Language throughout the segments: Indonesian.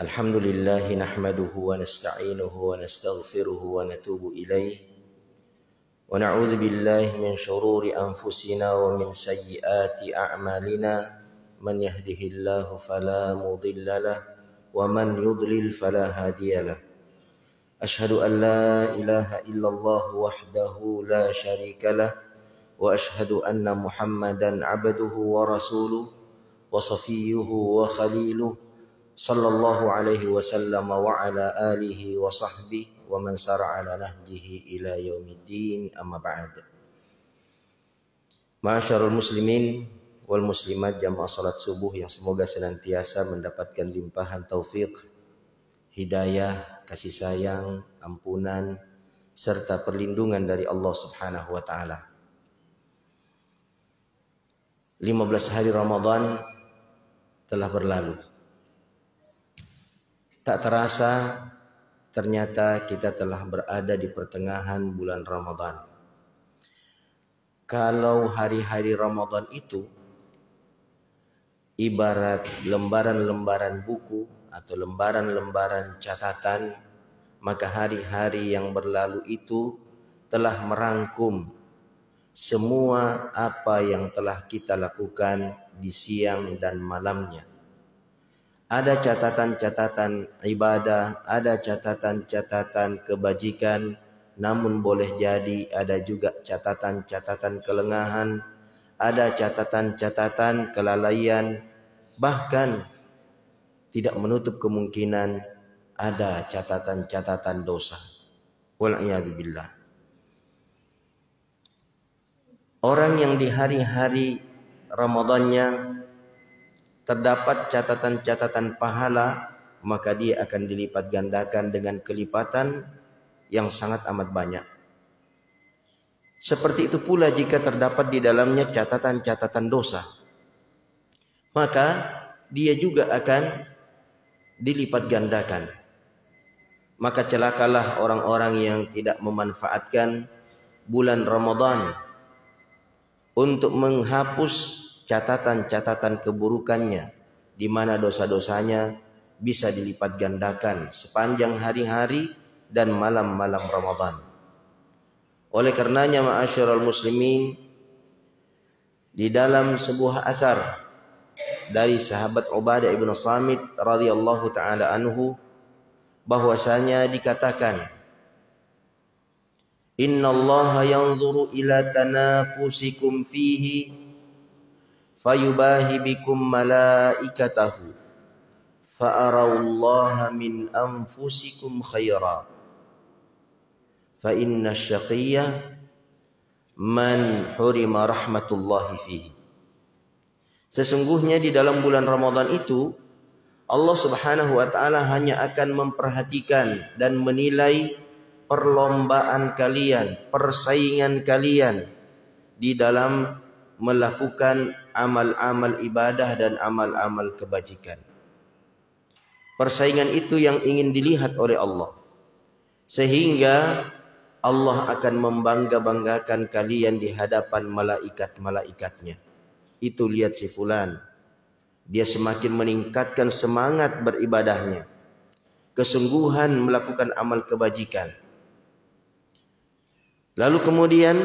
Alhamdulillah nahmaduhu wa nasta'inuhu wa nastaghfiruhu wa natubu ilaih wa na'udzu billahi min shururi anfusina wa min sayyiati a'malina man yahdihillahu fala mudilla lahu wa man yudlil fala hadiya lahu. Ashhadu an la ilaha illallah wahdahu la syarika lah wa ashhadu anna Muhammadan abduhu wa rasuluh wa safiyyuhu wa khaliluh sallallahu alaihi wasallam wa ala alihi wa sahbihi wa man sara ala nahjihi ila yaumiddin, amma ba'd. Ma'asyarul muslimin wal muslimat jamaah salat subuh yang semoga senantiasa mendapatkan limpahan taufik, hidayah, kasih sayang, ampunan serta perlindungan dari Allah Subhanahu wa taala. 15 hari Ramadan telah berlalu. Tak terasa ternyata kita telah berada di pertengahan bulan Ramadan. Kalau hari-hari Ramadan itu ibarat lembaran-lembaran buku atau lembaran-lembaran catatan, maka hari-hari yang berlalu itu telah merangkum semua apa yang telah kita lakukan di siang dan malamnya. Ada catatan-catatan ibadah, ada catatan-catatan kebajikan, namun boleh jadi ada juga catatan-catatan kelengahan, ada catatan-catatan kelalaian, bahkan tidak menutup kemungkinan ada catatan-catatan dosa. Wal'iyadzubillah. Orang yang di hari-hari Ramadannya terdapat catatan-catatan pahala, maka dia akan dilipat gandakan dengan kelipatan yang sangat amat banyak. Seperti itu pula jika terdapat di dalamnya catatan-catatan dosa, maka dia juga akan dilipat gandakan. Maka celakalah orang-orang yang tidak memanfaatkan bulan Ramadan untuk menghapus catatan-catatan keburukannya, di mana dosa-dosanya bisa dilipat gandakan sepanjang hari-hari dan malam-malam Ramadan. Oleh karenanya ma'asyiral muslimin, di dalam sebuah asar dari sahabat Ubadah ibn Samit radhiyallahu taala anhu, bahwasanya dikatakan, innallaha yanzuru ila tanafusikum fihi fayubahi bikum malaikatahu fa'arallaha min anfusikum khaira fa inna syaqiyya man hurima rahmatullahi fihi. Sesungguhnya di dalam bulan Ramadan itu Allah Subhanahu wa taala hanya akan memperhatikan dan menilai perlombaan kalian, persaingan kalian di dalam melakukan amal-amal ibadah dan amal-amal kebajikan. Persaingan itu yang ingin dilihat oleh Allah, sehingga Allah akan membangga-banggakan kalian di hadapan malaikat-malaikatnya. Itu lihat si fulan, dia semakin meningkatkan semangat beribadahnya, kesungguhan melakukan amal kebajikan. Lalu kemudian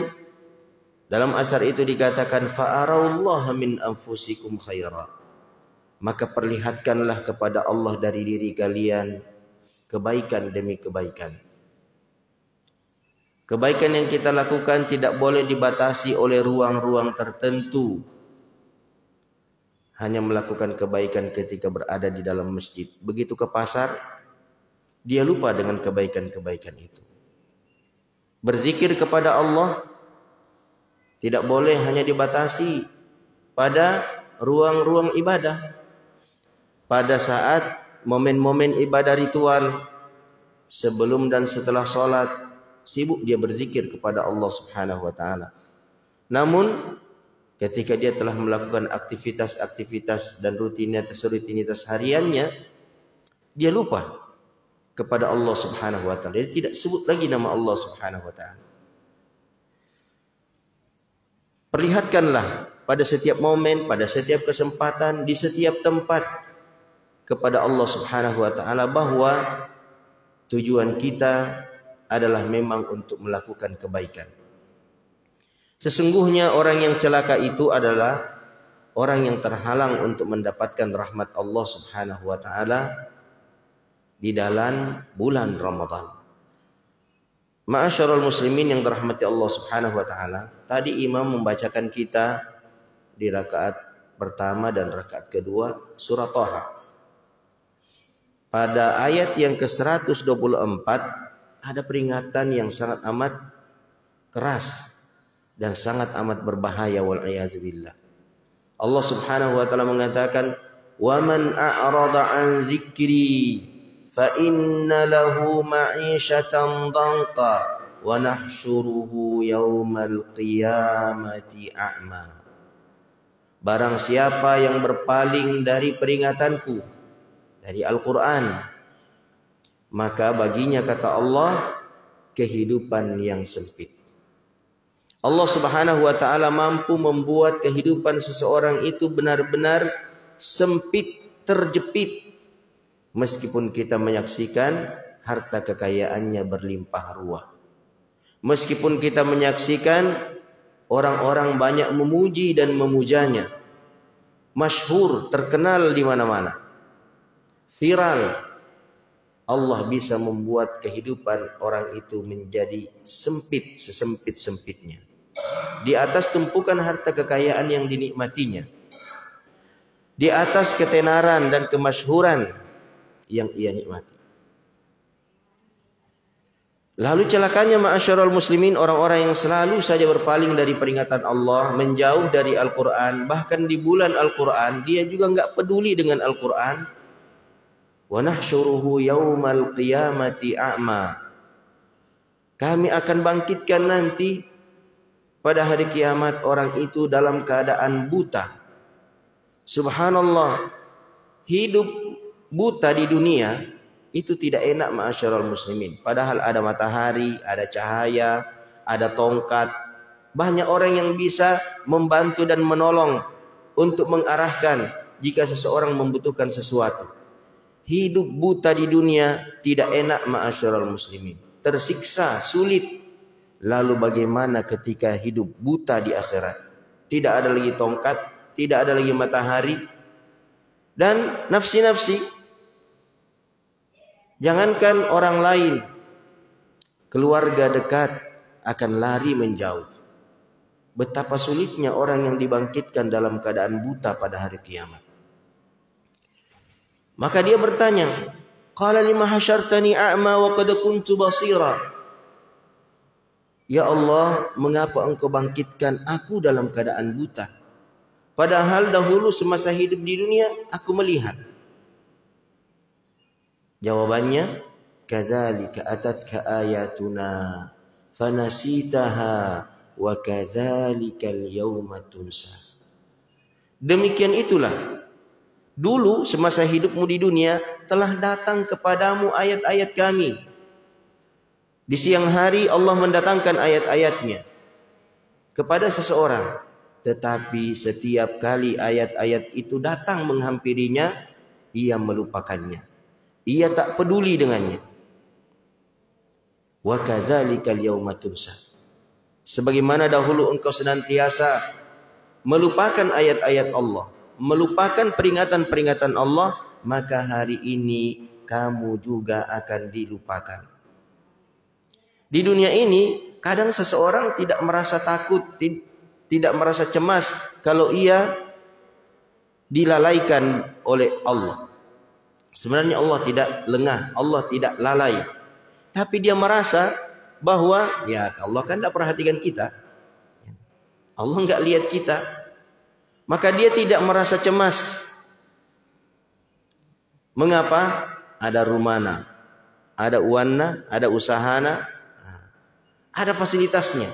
dalam asar itu dikatakan fa'arallaha min anfusikum khaira. Maka perlihatkanlah kepada Allah dari diri kalian kebaikan demi kebaikan. Kebaikan yang kita lakukan tidak boleh dibatasi oleh ruang-ruang tertentu. Hanya melakukan kebaikan ketika berada di dalam masjid. Begitu ke pasar, dia lupa dengan kebaikan-kebaikan itu. Berzikir kepada Allah tidak boleh hanya dibatasi pada ruang-ruang ibadah. Pada saat momen-momen ibadah ritual, sebelum dan setelah sholat, sibuk dia berzikir kepada Allah Subhanahu wa taala. Namun ketika dia telah melakukan aktivitas-aktivitas dan rutinitas hariannya, dia lupa kepada Allah Subhanahu wa taala. Dia tidak sebut lagi nama Allah Subhanahu wa taala. Perlihatkanlah pada setiap momen, pada setiap kesempatan, di setiap tempat kepada Allah Subhanahu wa taala bahwa tujuan kita adalah memang untuk melakukan kebaikan. Sesungguhnya orang yang celaka itu adalah orang yang terhalang untuk mendapatkan rahmat Allah Subhanahu wa taala di dalam bulan Ramadan. Ma'asyiral muslimin yang dirahmati Allah Subhanahu wa taala, tadi imam membacakan kita di rakaat pertama dan rakaat kedua surah Thaha. Pada ayat yang ke-124 ada peringatan yang sangat amat keras dan sangat amat berbahaya, wal a'yadzu billah. Allah Subhanahu wa taala mengatakan, "Wa man a'rada 'an dzikri fa inna lahu ma'isyatan dhanqa wa nahsyuruhu yaumal qiyamati a'ma." Barang siapa yang berpaling dari peringatanku, dari Al-Quran, maka baginya, kata Allah, kehidupan yang sempit. Allah Subhanahu wa taala mampu membuat kehidupan seseorang itu benar-benar sempit, terjepit, meskipun kita menyaksikan harta kekayaannya berlimpah ruah. Meskipun kita menyaksikan orang-orang banyak memuji dan memujanya, masyhur, terkenal di mana-mana, viral, Allah bisa membuat kehidupan orang itu menjadi sempit sesempit-sempitnya di atas tumpukan harta kekayaan yang dinikmatinya, di atas ketenaran dan kemasyhuran yang ia nikmati. Lalu celakanya ma'asyiral muslimin, orang-orang yang selalu saja berpaling dari peringatan Allah, menjauh dari Al-Quran, bahkan di bulan Al-Quran dia juga enggak peduli dengan Al-Quran. Wa nahsyuruhu yaumal qiyamati a'ma. Kami akan bangkitkan nanti pada hari kiamat orang itu dalam keadaan buta. Subhanallah, hidup buta di dunia itu tidak enak ma'asyiral muslimin. Padahal ada matahari, ada cahaya, ada tongkat. Banyak orang yang bisa membantu dan menolong untuk mengarahkan jika seseorang membutuhkan sesuatu. Hidup buta di dunia tidak enak ma'asyiral muslimin. Tersiksa, sulit. Lalu bagaimana ketika hidup buta di akhirat? Tidak ada lagi tongkat, tidak ada lagi matahari, dan nafsi-nafsi. Jangankan orang lain, keluarga dekat akan lari menjauh. Betapa sulitnya orang yang dibangkitkan dalam keadaan buta pada hari kiamat. Maka dia bertanya, "Qala lima hasyartani a'ma wa qad kuntu basira?" Ya Allah, mengapa engkau bangkitkan aku dalam keadaan buta? Padahal dahulu semasa hidup di dunia aku melihat. Jawabannya, kadzalika atatka ayatuna fanasitaha wa kadzalikal yauma tunsa. Demikian itulah dulu semasa hidupmu di dunia telah datang kepadamu ayat-ayat kami. Di siang hari Allah mendatangkan ayat-ayatnya kepada seseorang, tetapi setiap kali ayat-ayat itu datang menghampirinya, ia melupakannya. Ia tak peduli dengannya. Wa kadzalikal yauma tunsa. Sebagaimana dahulu engkau senantiasa melupakan ayat-ayat Allah, melupakan peringatan-peringatan Allah, maka hari ini kamu juga akan dilupakan. Di dunia ini kadang seseorang tidak merasa takut, tidak merasa cemas kalau ia dilalaikan oleh Allah. Sebenarnya Allah tidak lengah, Allah tidak lalai. Tapi dia merasa bahwa ya Allah kan tidak perhatikan kita. Allah enggak lihat kita. Maka dia tidak merasa cemas. Mengapa? Ada rumana, ada uanna, ada usahana, ada fasilitasnya.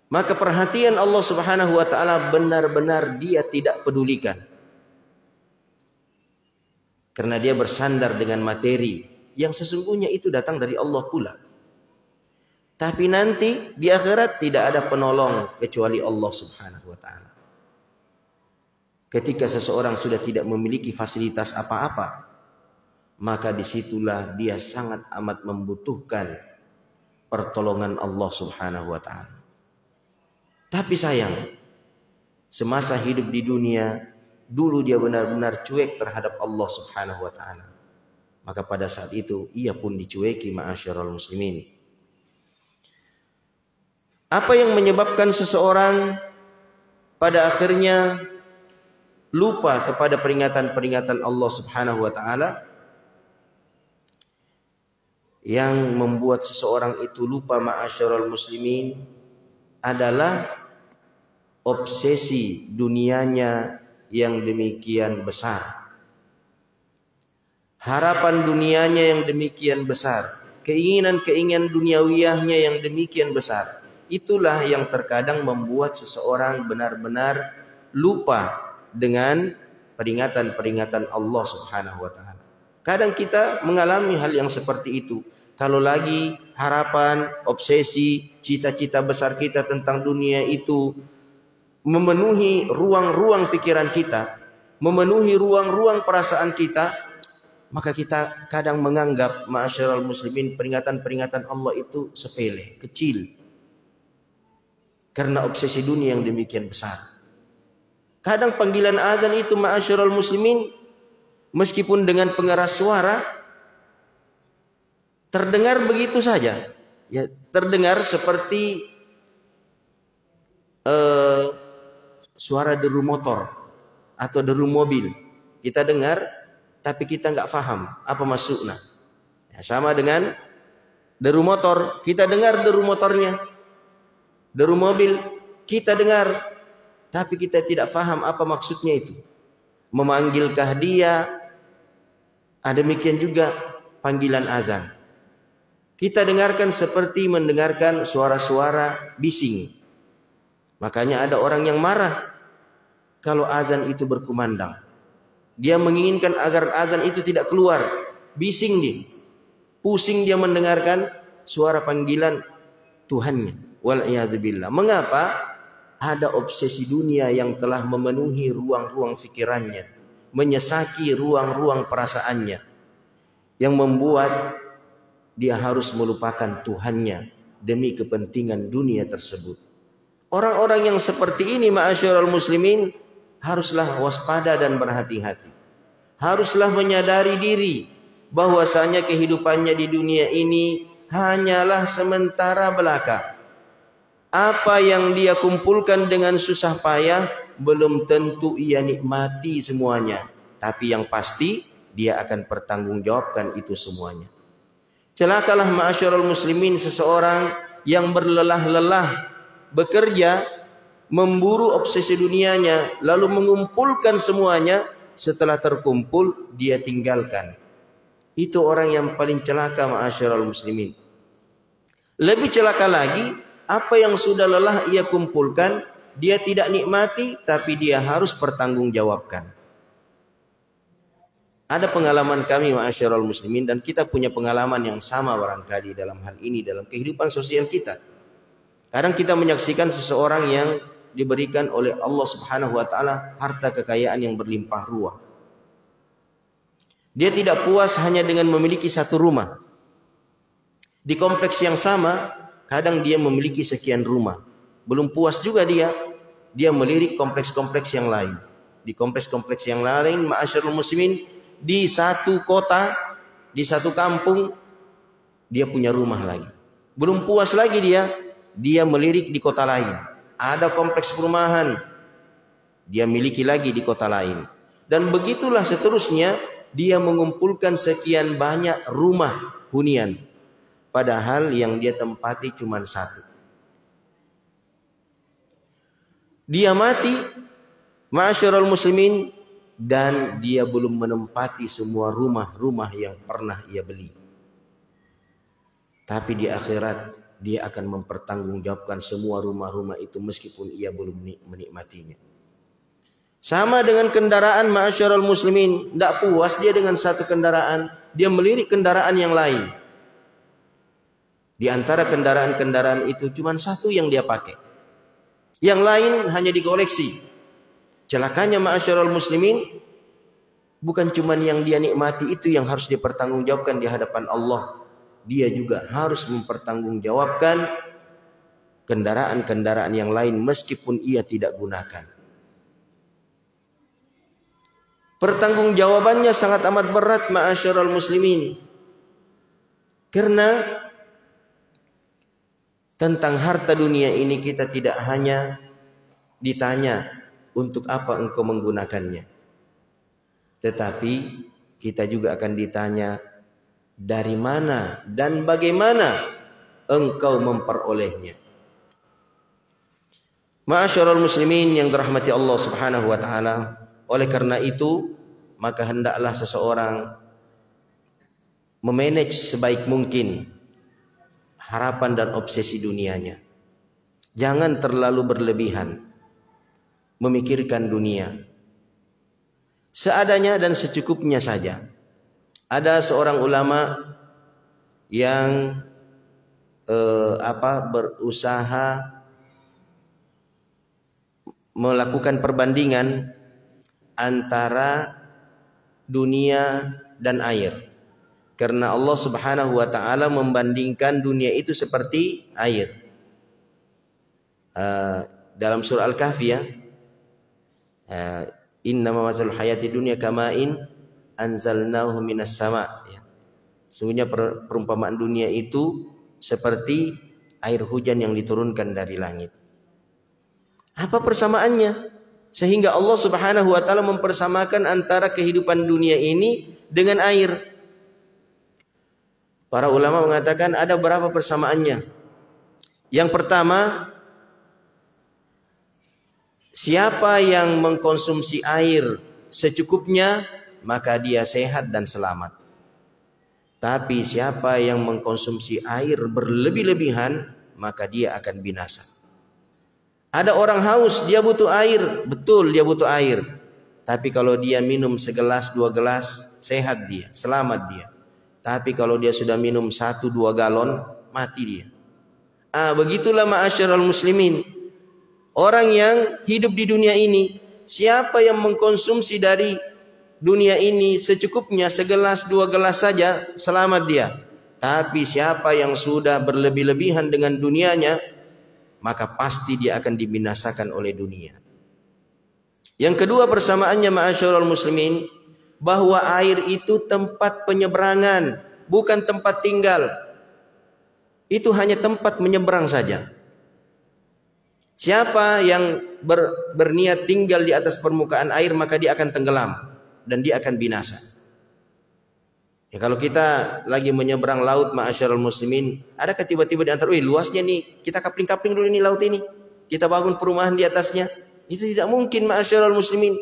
Maka perhatian Allah Subhanahu wa taala benar-benar dia tidak pedulikan. Karena dia bersandar dengan materi yang sesungguhnya itu datang dari Allah pula. Tapi nanti di akhirat tidak ada penolong kecuali Allah Subhanahu wa taala. Ketika seseorang sudah tidak memiliki fasilitas apa-apa, maka disitulah dia sangat amat membutuhkan pertolongan Allah Subhanahu wa ta'ala. Tapi sayang, semasa hidup di dunia, dulu dia benar-benar cuek terhadap Allah Subhanahu wa ta'ala. Maka pada saat itu ia pun dicueki, ma'asyiral muslimin. Apa yang menyebabkan seseorang pada akhirnya lupa kepada peringatan-peringatan Allah Subhanahu wa ta'ala? Yang membuat seseorang itu lupa, ma'asyiral muslimin, adalah obsesi dunianya yang demikian besar. Harapan dunianya yang demikian besar, keinginan-keinginan duniawiyahnya yang demikian besar. Itulah yang terkadang membuat seseorang benar-benar lupa dengan peringatan-peringatan Allah Subhanahu wa ta'ala. Kadang kita mengalami hal yang seperti itu. Kalau lagi harapan, obsesi, cita-cita besar kita tentang dunia itu memenuhi ruang-ruang pikiran kita, memenuhi ruang-ruang perasaan kita, maka kita kadang menganggap, ma'asyiral muslimin, peringatan-peringatan Allah itu sepele, kecil. Karena obsesi dunia yang demikian besar. Kadang panggilan azan itu, ma'asyiral muslimin, meskipun dengan pengeras suara, terdengar begitu saja. Ya, terdengar seperti suara deru motor atau deru mobil. Kita dengar, tapi kita nggak paham apa maksudnya. Ya, sama dengan deru motor, kita dengar deru motornya. Deru mobil, kita dengar, tapi kita tidak paham apa maksudnya itu. Memanggilkah dia? Demikian juga panggilan azan. Kita dengarkan seperti mendengarkan suara-suara bising. Makanya ada orang yang marah kalau azan itu berkumandang. Dia menginginkan agar azan itu tidak keluar. Bising dia. Pusing dia mendengarkan suara panggilan Tuhannya. Wal'iyadzubillah. Mengapa? Ada obsesi dunia yang telah memenuhi ruang-ruang pikirannya, menyesaki ruang-ruang perasaannya, yang membuat dia harus melupakan Tuhannya demi kepentingan dunia tersebut. Orang-orang yang seperti ini, ma'asyiral muslimin, haruslah waspada dan berhati-hati. Haruslah menyadari diri bahwasanya kehidupannya di dunia ini hanyalah sementara belaka. Apa yang dia kumpulkan dengan susah payah belum tentu ia nikmati semuanya, tapi yang pasti dia akan pertanggungjawabkan itu semuanya. Celakalah, ma'asyiral muslimin, seseorang yang berlelah-lelah bekerja, memburu obsesi dunianya, lalu mengumpulkan semuanya, setelah terkumpul dia tinggalkan. Itu orang yang paling celaka, ma'asyiral muslimin. Lebih celaka lagi, apa yang sudah lelah ia kumpulkan, dia tidak nikmati, tapi dia harus pertanggungjawabkan. Ada pengalaman kami, ma'asyiral muslimin, dan kita punya pengalaman yang sama barangkali dalam hal ini, dalam kehidupan sosial kita. Kadang kita menyaksikan seseorang yang diberikan oleh Allah Subhanahu wa ta'ala harta kekayaan yang berlimpah ruah. Dia tidak puas hanya dengan memiliki satu rumah. Di kompleks yang sama, kadang dia memiliki sekian rumah. Belum puas juga dia melirik kompleks-kompleks yang lain. Di kompleks-kompleks yang lain, ma'asyiral muslimin, di satu kota, di satu kampung, dia punya rumah lagi. Belum puas lagi dia melirik di kota lain. Ada kompleks perumahan, dia miliki lagi di kota lain. Dan begitulah seterusnya, dia mengumpulkan sekian banyak rumah hunian. Padahal yang dia tempati cuma satu. Dia mati, ma'asyiral muslimin, dan dia belum menempati semua rumah-rumah yang pernah ia beli. Tapi di akhirat dia akan mempertanggungjawabkan semua rumah-rumah itu meskipun ia belum menikmatinya. Sama dengan kendaraan, ma'asyiral muslimin, tidak puas dia dengan satu kendaraan, dia melirik kendaraan yang lain. Di antara kendaraan-kendaraan itu cuma satu yang dia pakai. Yang lain hanya dikoleksi. Celakanya ma'asyiral muslimin, bukan cuma yang dia nikmati itu yang harus dipertanggungjawabkan di hadapan Allah. Dia juga harus mempertanggungjawabkan kendaraan-kendaraan yang lain meskipun ia tidak gunakan. Pertanggungjawabannya sangat amat berat ma'asyiral muslimin. Karena tentang harta dunia ini kita tidak hanya ditanya untuk apa engkau menggunakannya, tetapi kita juga akan ditanya dari mana dan bagaimana engkau memperolehnya. Ma'asyiral muslimin yang dirahmati Allah Subhanahu wa taala, oleh karena itu maka hendaklah seseorang memanage sebaik mungkin harapan dan obsesi dunianya. Jangan terlalu berlebihan memikirkan dunia. Seadanya dan secukupnya saja. Ada seorang ulama yang berusaha melakukan perbandingan antara dunia dan air. Karena Allah Subhanahu wa taala membandingkan dunia itu seperti air. Dalam surah Al-Kahfi ya. Innama masalul hayati dunya kama'in anzalnahu minas sama. Sesungguhnya perumpamaan dunia itu seperti air hujan yang diturunkan dari langit. Apa persamaannya? Sehingga Allah Subhanahu wa taala mempersamakan antara kehidupan dunia ini dengan air. Para ulama mengatakan ada berapa persamaannya. Yang pertama, siapa yang mengkonsumsi air secukupnya, maka dia sehat dan selamat. Tapi siapa yang mengkonsumsi air berlebih-lebihan, maka dia akan binasa. Ada orang haus, dia butuh air, betul dia butuh air. Tapi kalau dia minum segelas, 2 gelas, sehat dia, selamat dia. Tapi kalau dia sudah minum 1-2 galon, mati dia. Begitulah ma'asyiral muslimin. Orang yang hidup di dunia ini, siapa yang mengkonsumsi dari dunia ini secukupnya, segelas 2 gelas saja, selamat dia. Tapi siapa yang sudah berlebih-lebihan dengan dunianya, maka pasti dia akan dibinasakan oleh dunia. Yang kedua persamaannya ma'asyiral muslimin, bahwa air itu tempat penyeberangan, bukan tempat tinggal. Itu hanya tempat menyeberang saja. Siapa yang berniat tinggal di atas permukaan air, maka dia akan tenggelam dan dia akan binasa. Ya, kalau kita lagi menyeberang laut ma'asyiral muslimin, adakah tiba-tiba di antara, luasnya nih, kita kapling-kapling dulu ini laut ini, kita bangun perumahan di atasnya? Itu tidak mungkin ma'asyiral muslimin.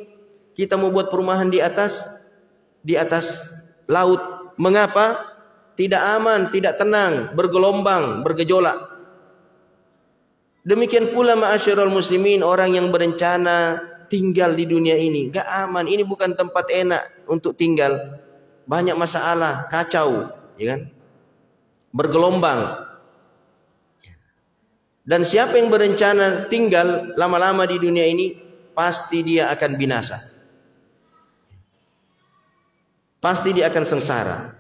Kita mau buat perumahan di atas laut. Mengapa? Tidak aman, tidak tenang, bergelombang, bergejolak. Demikian pula ma'asyiral muslimin, orang yang berencana tinggal di dunia ini, gak aman. Ini bukan tempat enak untuk tinggal. Banyak masalah, kacau, ya kan? Bergelombang. Dan siapa yang berencana tinggal lama-lama di dunia ini, pasti dia akan binasa. Pasti dia akan sengsara.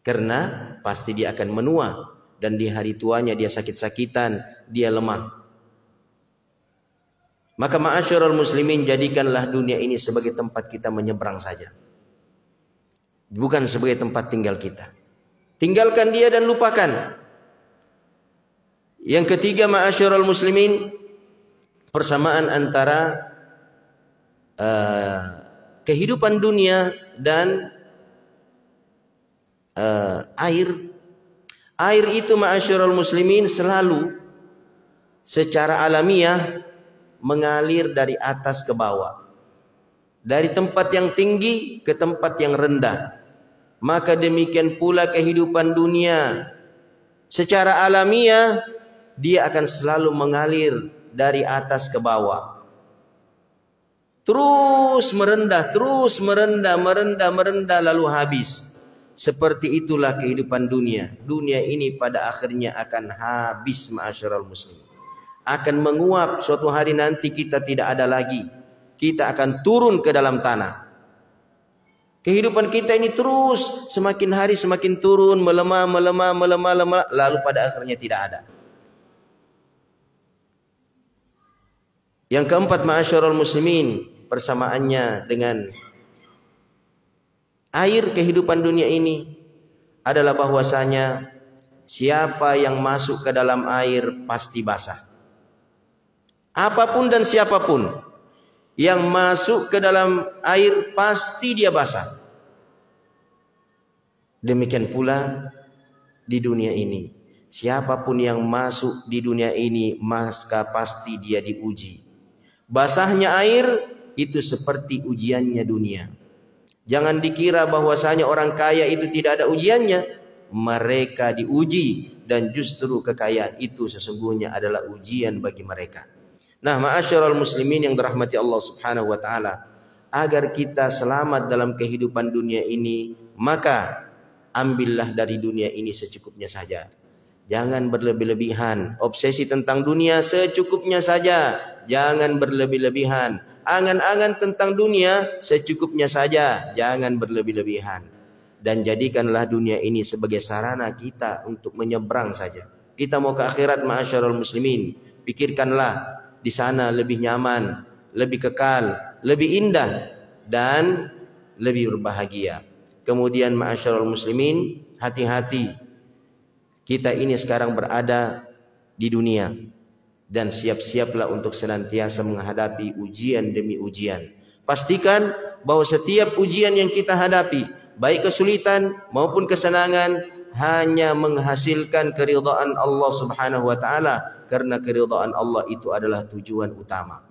Karena pasti dia akan menua. Dan di hari tuanya dia sakit-sakitan, dia lemah. Maka ma'asyiral muslimin, jadikanlah dunia ini sebagai tempat kita menyeberang saja. Bukan sebagai tempat tinggal kita. Tinggalkan dia dan lupakan. Yang ketiga ma'asyiral muslimin, persamaan antara kehidupan dunia dan air. Air itu ma'asyiral muslimin selalu secara alamiah mengalir dari atas ke bawah. Dari tempat yang tinggi ke tempat yang rendah. Maka demikian pula kehidupan dunia. Secara alamiah dia akan selalu mengalir dari atas ke bawah. Terus merendah, merendah lalu habis. Seperti itulah kehidupan dunia. Dunia ini pada akhirnya akan habis ma'asyiral muslimin. akan menguap. Suatu hari nanti kita tidak ada lagi. Kita akan turun ke dalam tanah. Kehidupan kita ini terus semakin hari semakin turun, melemah, lalu pada akhirnya tidak ada. Yang keempat, ma'asyiral muslimin, persamaannya dengan air kehidupan dunia ini adalah bahwasanya siapa yang masuk ke dalam air pasti basah. Apapun dan siapapun yang masuk ke dalam air pasti dia basah. Demikian pula di dunia ini. Siapapun yang masuk di dunia ini maka pasti dia diuji. Basahnya air itu seperti ujiannya dunia. Jangan dikira bahwasanya orang kaya itu tidak ada ujiannya. Mereka diuji dan justru kekayaan itu sesungguhnya adalah ujian bagi mereka. Nah, ma'asyiral muslimin yang dirahmati Allah Subhanahu wa taala, agar kita selamat dalam kehidupan dunia ini, maka ambillah dari dunia ini secukupnya saja. Jangan berlebih-lebihan. Obsesi tentang dunia secukupnya saja. Jangan berlebih-lebihan. Angan-angan tentang dunia secukupnya saja. Jangan berlebih-lebihan. Dan jadikanlah dunia ini sebagai sarana kita untuk menyeberang saja. Kita mau ke akhirat, ma'asyiral muslimin. Pikirkanlah di sana lebih nyaman, lebih kekal, lebih indah, dan lebih berbahagia. Kemudian ma'asyiral muslimin, hati-hati. Kita ini sekarang berada di dunia, dan siap-siaplah untuk senantiasa menghadapi ujian demi ujian. Pastikan bahwa setiap ujian yang kita hadapi, baik kesulitan maupun kesenangan, hanya menghasilkan keridhaan Allah Subhanahu wa taala, karena keridhaan Allah itu adalah tujuan utama.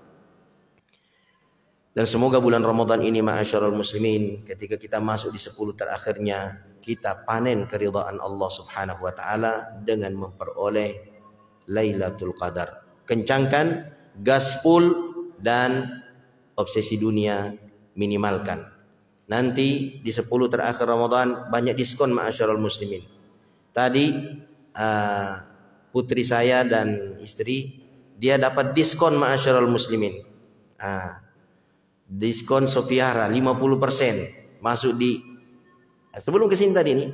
Dan semoga bulan Ramadan ini, ma'asyiral muslimin, ketika kita masuk di 10 terakhirnya, kita panen keridhaan Allah Subhanahu wa taala dengan memperoleh Lailatul Qadar. Kencangkan, gaspol, dan obsesi dunia minimalkan. Nanti di 10 terakhir Ramadan banyak diskon, ma'asyiral muslimin. Tadi putri saya dan istri, dia dapat diskon, ma'asyiral muslimin. Diskon Sofiara 50% masuk di sebelum kesini tadi ini.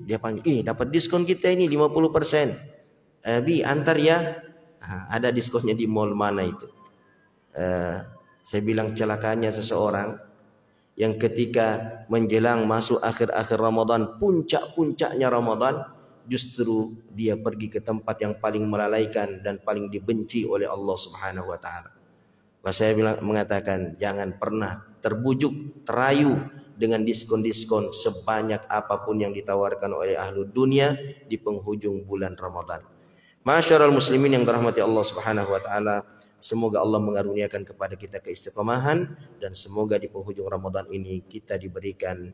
Dia panggil, dapat diskon kita ini 50%. Bi, antar ya. Ada diskonnya di mall mana itu? Saya bilang celakanya seseorang yang ketika menjelang masuk akhir-akhir Ramadan, puncak-puncaknya Ramadan, justru dia pergi ke tempat yang paling melalaikan dan paling dibenci oleh Allah Subhanahu wa taala. Saya mengatakan, jangan pernah terbujuk, terayu dengan diskon-diskon sebanyak apapun yang ditawarkan oleh ahlu dunia di penghujung bulan Ramadan. Ma'asyiral muslimin yang dirahmati Allah Subhanahu wa taala, semoga Allah mengaruniakan kepada kita keistiqomahan, dan semoga di penghujung Ramadan ini kita diberikan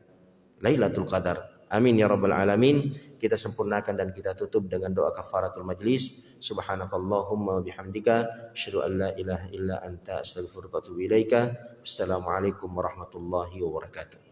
Lailatul Qadar. Amin ya rabbal alamin. Kita sempurnakan dan kita tutup dengan doa kafaratul majlis. Subhanakallahumma bihamdika asyhadu an la ilaha illa anta astaghfiruka wa atubu ilaika. Assalamualaikum warahmatullahi wabarakatuh.